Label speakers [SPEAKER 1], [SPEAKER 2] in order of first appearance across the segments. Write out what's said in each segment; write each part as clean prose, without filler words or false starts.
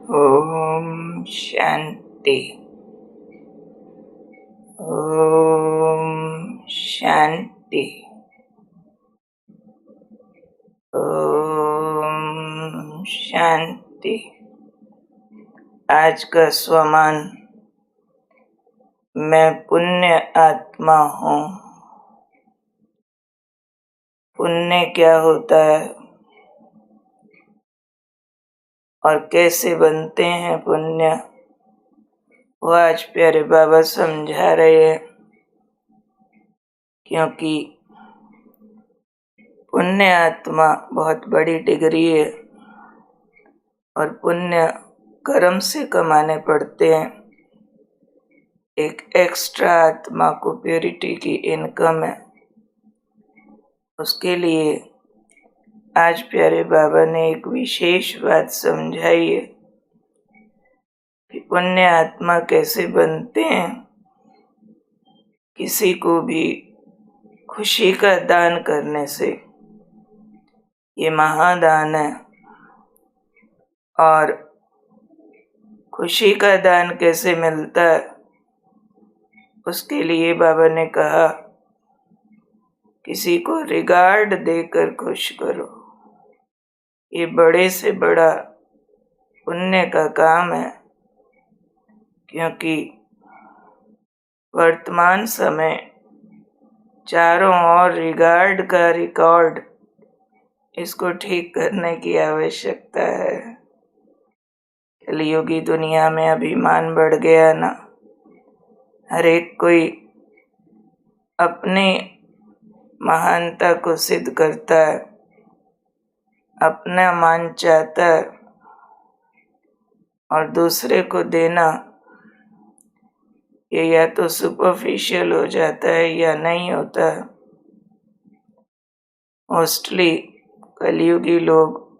[SPEAKER 1] ओम शांति। ओम शांति। ओम शांति। आज का स्वमान, मैं पुण्य आत्मा हूँ। पुण्य क्या होता है और कैसे बनते हैं पुण्य, वो आज प्यारे बाबा समझा रहे हैं। क्योंकि पुण्य आत्मा बहुत बड़ी डिग्री है और पुण्य कर्म से कमाने पड़ते हैं। एक एक्स्ट्रा आत्मा को प्योरिटी की इनकम है। उसके लिए आज प्यारे बाबा ने एक विशेष बात समझाई है कि पुण्य आत्मा कैसे बनते हैं। किसी को भी खुशी का दान करने से, ये महादान है। और खुशी का दान कैसे मिलता है, उसके लिए बाबा ने कहा, किसी को रिगार्ड देकर खुश करो। ये बड़े से बड़ा पुण्य का काम है। क्योंकि वर्तमान समय चारों ओर रिगार्ड का रिकॉर्ड, इसको ठीक करने की आवश्यकता है। कलियुगी दुनिया में अभिमान बढ़ गया ना। हर एक कोई अपनी महानता को सिद्ध करता है, अपना मान चाहता है, और दूसरे को देना ये या तो सुपरफिशियल हो जाता है या नहीं होता। मोस्टली कलियुगी लोग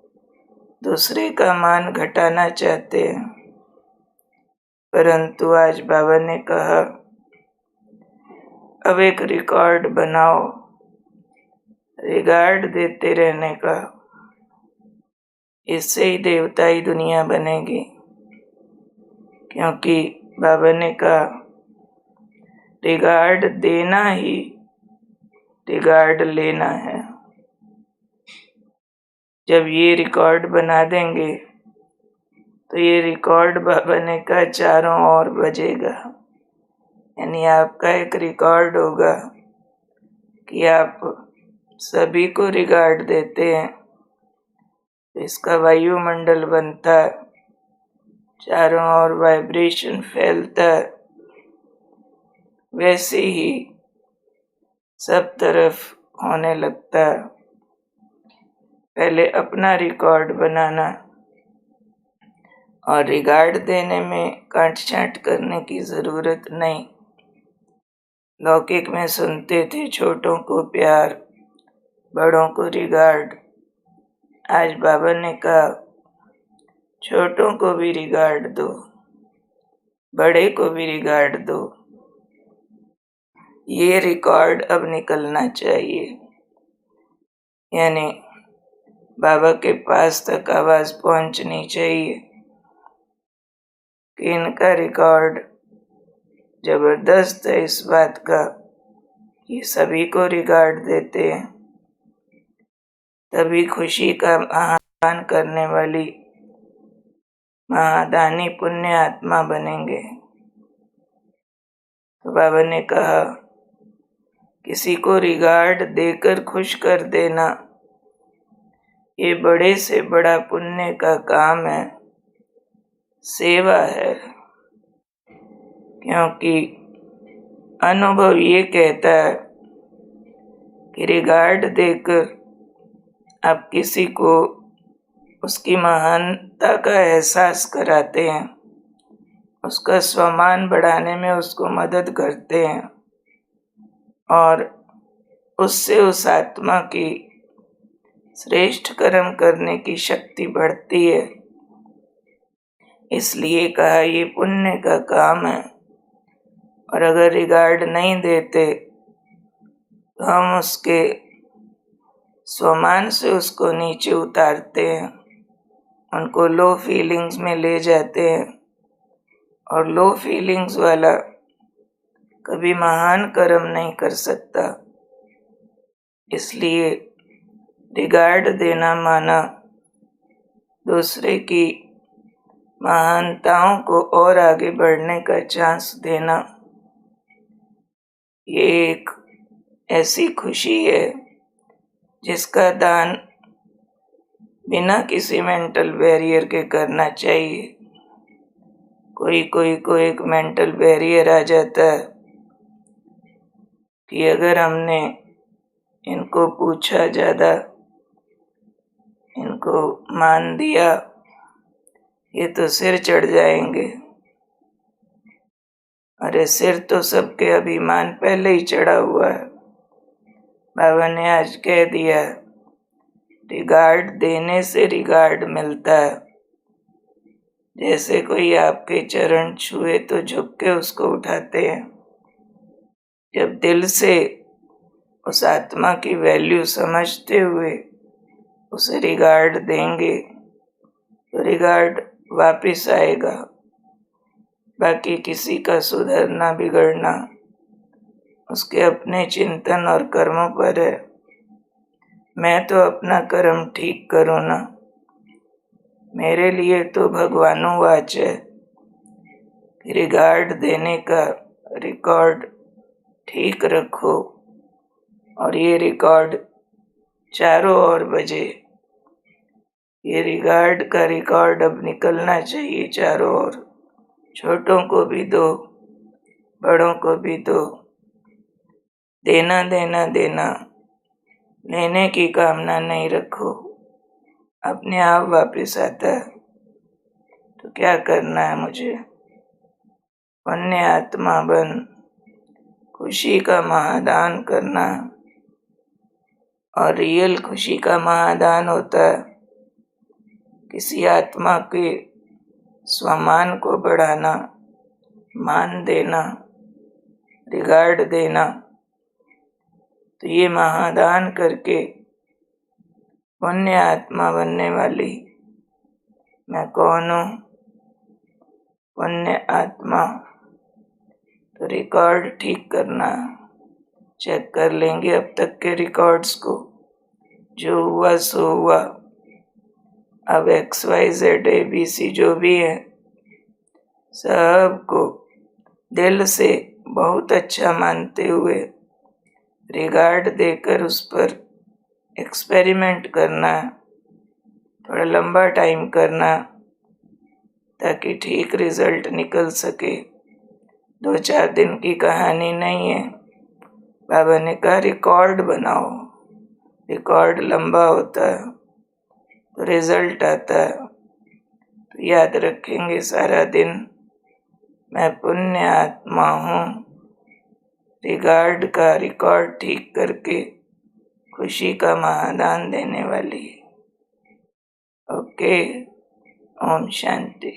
[SPEAKER 1] दूसरे का मान घटाना चाहते हैं। परंतु आज बाबा ने कहा, अब एक रिकॉर्ड बनाओ रिगार्ड देते रहने का। इससे ही देवताई दुनिया बनेगी। क्योंकि बाबा ने कहा, रिगार्ड देना ही रिगार्ड लेना है। जब ये रिकॉर्ड बना देंगे तो ये रिकॉर्ड बाबा ने कहा चारों ओर बजेगा। यानी आपका एक रिकॉर्ड होगा कि आप सभी को रिगार्ड देते हैं। इसका वायुमंडल बनता है, चारों ओर वाइब्रेशन फैलता है। वैसे ही सब तरफ होने लगता है। पहले अपना रिकॉर्ड बनाना, और रिगार्ड देने में काट छांट करने की जरूरत नहीं। लौकिक में सुनते थे छोटों को प्यार, बड़ों को रिगार्ड। आज बाबा ने कहा, छोटों को भी रिगार्ड दो, बड़े को भी रिगार्ड दो। ये रिकॉर्ड अब निकलना चाहिए। यानी बाबा के पास तक आवाज पहुंचनी चाहिए कि इनका रिकॉर्ड जबरदस्त है इस बात का कि सभी को रिगार्ड देते हैं। तभी खुशी का महादान करने वाली महादानी पुण्य आत्मा बनेंगे। तो बाबा ने कहा, किसी को रिगार्ड देकर खुश कर देना, ये बड़े से बड़ा पुण्य का काम है, सेवा है। क्योंकि अनुभव ये कहता है कि रिगार्ड देकर आप किसी को उसकी महानता का एहसास कराते हैं, उसका स्वमान बढ़ाने में उसको मदद करते हैं, और उससे उस आत्मा की श्रेष्ठ कर्म करने की शक्ति बढ़ती है। इसलिए कहा, ये पुण्य का काम है। और अगर रिगार्ड नहीं देते तो हम उसके स्वमान से उसको नीचे उतारते हैं। उनको लो फीलिंग्स में ले जाते हैं, और लो फीलिंग्स वाला कभी महान कर्म नहीं कर सकता। इसलिए रिगार्ड देना माना दूसरे की महानताओं को और आगे बढ़ने का चांस देना। ये एक ऐसी खुशी है जिसका दान बिना किसी मेंटल बैरियर के करना चाहिए। कोई को एक मेंटल बैरियर आ जाता है कि अगर हमने इनको पूछा ज़्यादा, इनको मान दिया, ये तो सिर चढ़ जाएंगे। अरे सिर तो सबके अभिमान पहले ही चढ़ा हुआ है। बाबा ने आज कह दिया, रिगार्ड देने से रिगार्ड मिलता है। जैसे कोई आपके चरण छुए तो झुक के उसको उठाते हैं। जब दिल से उस आत्मा की वैल्यू समझते हुए उसे रिगार्ड देंगे तो रिगार्ड वापिस आएगा। बाकी किसी का सुधरना बिगड़ना उसके अपने चिंतन और कर्मों पर है। मैं तो अपना कर्म ठीक करूँ ना, मेरे लिए तो भगवानुवाच है कि रिगार्ड देने का रिकॉर्ड ठीक रखो, और ये रिकॉर्ड चारों ओर बजे। ये रिगार्ड का रिकॉर्ड अब निकलना चाहिए चारों ओर। छोटों को भी दो, बड़ों को भी दो। देना देना देना, लेने की कामना नहीं रखो, अपने आप वापस आता है। तो क्या करना है मुझे? पुण्य आत्मा बन खुशी का महादान करना। और रियल खुशी का महादान होता है किसी आत्मा के स्वमान को बढ़ाना, मान देना, रिगार्ड देना। तो ये महादान करके पुण्य आत्मा बनने वाली मैं कौन हूँ? पुण्य आत्मा। तो रिकॉर्ड ठीक करना, चेक कर लेंगे अब तक के रिकॉर्ड्स को। जो हुआ सो हुआ। अब XYZ ABC जो भी है, सबको दिल से बहुत अच्छा मानते हुए रिगार्ड देकर उस पर एक्सपेरिमेंट करना, थोड़ा लंबा टाइम करना ताकि ठीक रिजल्ट निकल सके। 2-4 दिन की कहानी नहीं है। बाबा ने कहा रिकॉर्ड बनाओ। रिकॉर्ड लंबा होता है तो रिजल्ट आता है। तो याद रखेंगे सारा दिन, मैं पुण्य आत्मा हूँ। रिगार्ड का रिकॉर्ड ठीक करके खुशी का महादान देने वाली। ओके, ओम शांति।